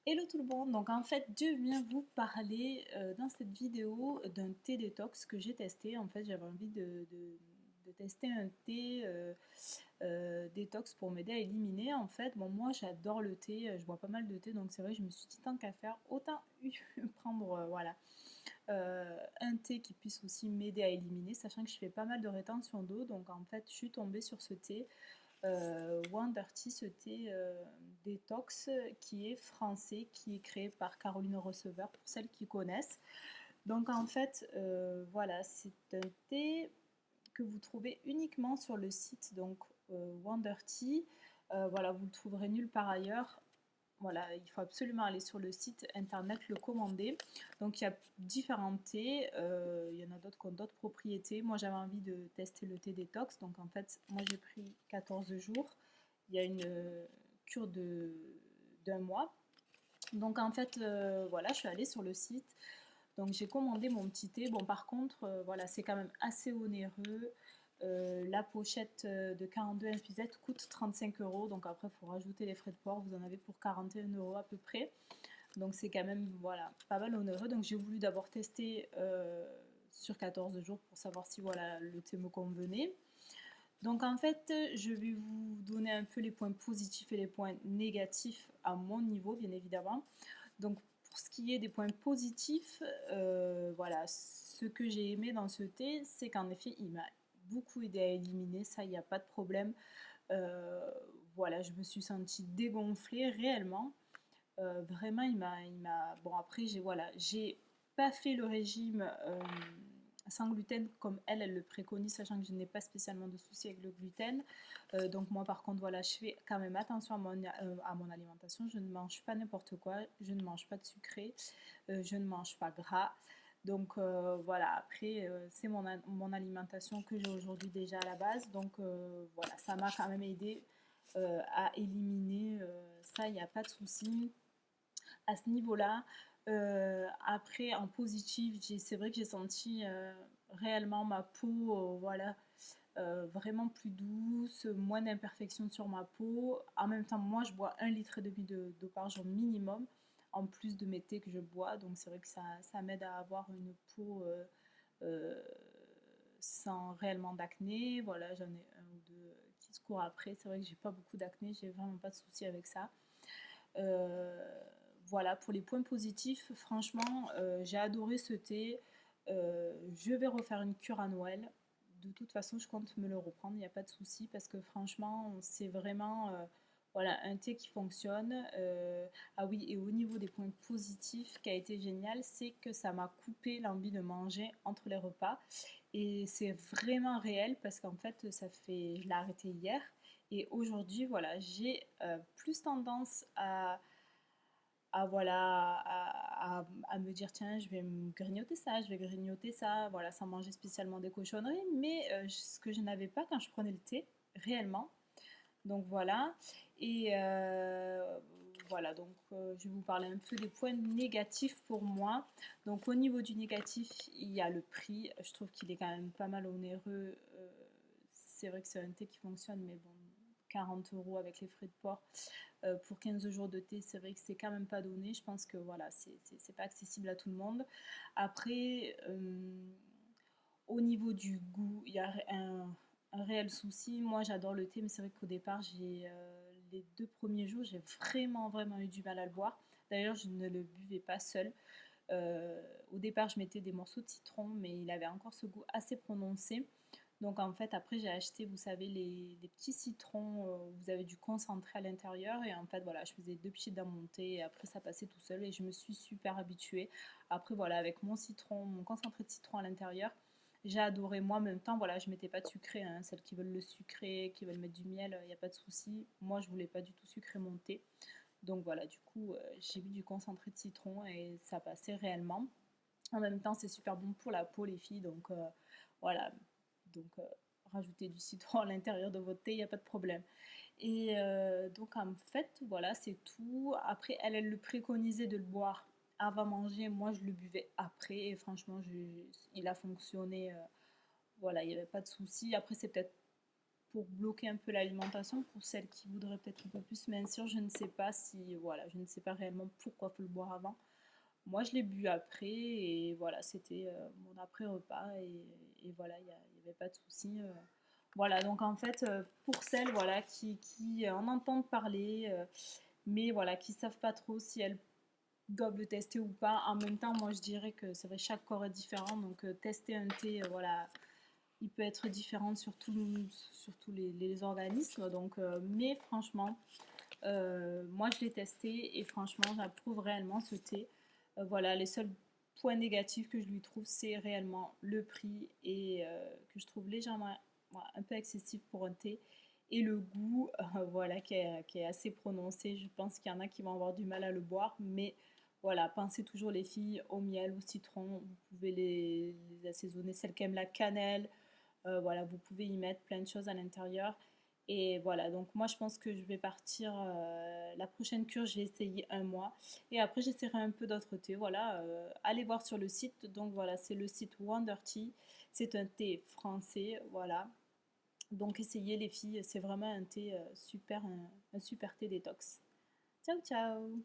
Hello tout le monde, donc en fait je viens vous parler dans cette vidéo d'un thé détox que j'ai testé. En fait j'avais envie de tester un thé détox pour m'aider à éliminer. En fait bon moi j'adore le thé, je bois pas mal de thé donc c'est vrai que je me suis dit tant qu'à faire autant prendre voilà un thé qui puisse aussi m'aider à éliminer, sachant que je fais pas mal de rétention d'eau. Donc en fait je suis tombée sur ce thé Wonder Tea, ce thé détox qui est français, qui est créé par Caroline Receveur, pour celles qui connaissent. Donc en fait, voilà, c'est un thé que vous trouvez uniquement sur le site donc Wonder Tea. Voilà, vous le trouverez nulle part ailleurs. Voilà, il faut absolument aller sur le site internet le commander. Donc il y a différents thés, il y en a d'autres qui ont d'autres propriétés. Moi j'avais envie de tester le thé détox, donc en fait moi j'ai pris 14 jours. Il y a une cure d'un mois. Donc en fait voilà, je suis allée sur le site. Donc j'ai commandé mon petit thé. Bon par contre voilà, c'est quand même assez onéreux. La pochette de 42 infusettes coûte 35 €. Donc après, il faut rajouter les frais de port. Vous en avez pour 41 € à peu près. Donc c'est quand même voilà, pas mal onéreux. Donc j'ai voulu d'abord tester sur 14 jours pour savoir si voilà, le thé me convenait. Donc en fait, je vais vous donner un peu les points positifs et les points négatifs à mon niveau, bien évidemment. Donc pour ce qui est des points positifs, voilà, ce que j'ai aimé dans ce thé, c'est qu'en effet, il m'a beaucoup aidé à éliminer, ça, il n'y a pas de problème. Euh, voilà, je me suis sentie dégonflée réellement. Vraiment, Bon, après, j'ai pas fait le régime sans gluten comme elle le préconise, sachant que je n'ai pas spécialement de soucis avec le gluten. Donc moi, par contre, voilà, je fais quand même attention à mon alimentation. Je ne mange pas n'importe quoi, je ne mange pas de sucré, je ne mange pas gras. Donc voilà, après, c'est mon alimentation que j'ai aujourd'hui déjà à la base. Donc voilà, ça m'a quand même aidé à éliminer ça, il n'y a pas de souci à ce niveau-là. Après, en positif, c'est vrai que j'ai senti réellement ma peau, voilà, vraiment plus douce, moins d'imperfections sur ma peau. En même temps, moi, je bois 1,5 litre d'eau par jour minimum, en plus de mes thés que je bois. Donc, c'est vrai que ça m'aide à avoir une peau euh, sans réellement d'acné. Voilà, j'en ai un ou deux qui se courent après. C'est vrai que j'ai pas beaucoup d'acné, j'ai vraiment pas de souci avec ça. Euh, voilà, pour les points positifs, franchement, j'ai adoré ce thé. Je vais refaire une cure à Noël. De toute façon, je compte me le reprendre, il n'y a pas de souci, parce que franchement, c'est vraiment voilà, un thé qui fonctionne. Ah oui, et au niveau des points positifs, qui a été génial, c'est que ça m'a coupé l'envie de manger entre les repas. Et c'est vraiment réel, parce qu'en fait, je l'ai arrêté hier. Et aujourd'hui, voilà, j'ai plus tendance voilà, à me dire, tiens, je vais me grignoter ça, je vais grignoter ça, voilà, sans manger spécialement des cochonneries, mais ce que je n'avais pas quand je prenais le thé, réellement. Donc voilà. Et voilà, donc je vais vous parler un peu des points négatifs pour moi. Donc au niveau du négatif, il y a le prix. Je trouve qu'il est quand même pas mal onéreux. C'est vrai que c'est un thé qui fonctionne, mais bon, 40 € avec les frais de port pour 15 jours de thé, c'est vrai que c'est quand même pas donné. Je pense que voilà, c'est pas accessible à tout le monde. Après, au niveau du goût, il y a un réel souci. Moi, j'adore le thé, mais c'est vrai qu'au départ, les 2 premiers jours, j'ai vraiment eu du mal à le boire. D'ailleurs, je ne le buvais pas seul. Au départ, je mettais des morceaux de citron, mais il avait encore ce goût assez prononcé. Donc en fait, après, j'ai acheté, vous savez, les petits citrons où vous avez du concentré à l'intérieur. Et en fait, voilà, je faisais 2 pieds dans mon thé et après, ça passait tout seul et je me suis super habituée. Après, voilà, avec mon citron, mon concentré de citron à l'intérieur, j'ai adoré. Moi, en même temps, voilà, je mettais pas de sucré, hein. Celles qui veulent le sucré, qui veulent mettre du miel, il n'y a pas de souci. Moi, je voulais pas du tout sucrer mon thé. Donc voilà, du coup, j'ai mis du concentré de citron et ça passait réellement. En même temps, c'est super bon pour la peau, les filles. Donc voilà, donc rajouter du citron à l'intérieur de votre thé, il n'y a pas de problème. Et donc en fait, voilà, c'est tout. Après, elle le préconisait de le boire avant manger. Moi, je le buvais après. Et franchement, il a fonctionné. Voilà, il n'y avait pas de souci. Après, c'est peut-être pour bloquer un peu l'alimentation. Pour celles qui voudraient peut-être un peu plus mincir, je ne sais pas si, voilà, je ne sais pas réellement pourquoi il faut le boire avant. Moi, je l'ai bu après et voilà, c'était mon après-repas et voilà, il n'y avait pas de souci. Voilà, donc en fait, pour celles voilà, qui en entendent parler, mais voilà, qui savent pas trop si elles doivent le tester ou pas, en même temps, moi je dirais que c'est vrai, chaque corps est différent, donc tester un thé, voilà, il peut être différent sur tous les organismes, donc, mais franchement, moi, je l'ai testé et franchement, j'approuve réellement ce thé. Voilà, les seuls points négatifs que je lui trouve, c'est réellement le prix et que je trouve légèrement voilà, un peu excessif pour un thé. Et le goût, voilà, qui est assez prononcé. Je pense qu'il y en a qui vont avoir du mal à le boire, mais voilà, pensez toujours les filles au miel, au citron. Vous pouvez les assaisonner. Celles qui aiment la cannelle, voilà, vous pouvez y mettre plein de choses à l'intérieur. Et voilà, donc moi je pense que je vais partir, la prochaine cure, je vais essayer un mois. Et après j'essaierai un peu d'autres thés. Voilà, allez voir sur le site. Donc voilà, c'est le site Wonder Tea. C'est un thé français, voilà. Donc essayez les filles, c'est vraiment un thé super, un super thé détox. Ciao ciao.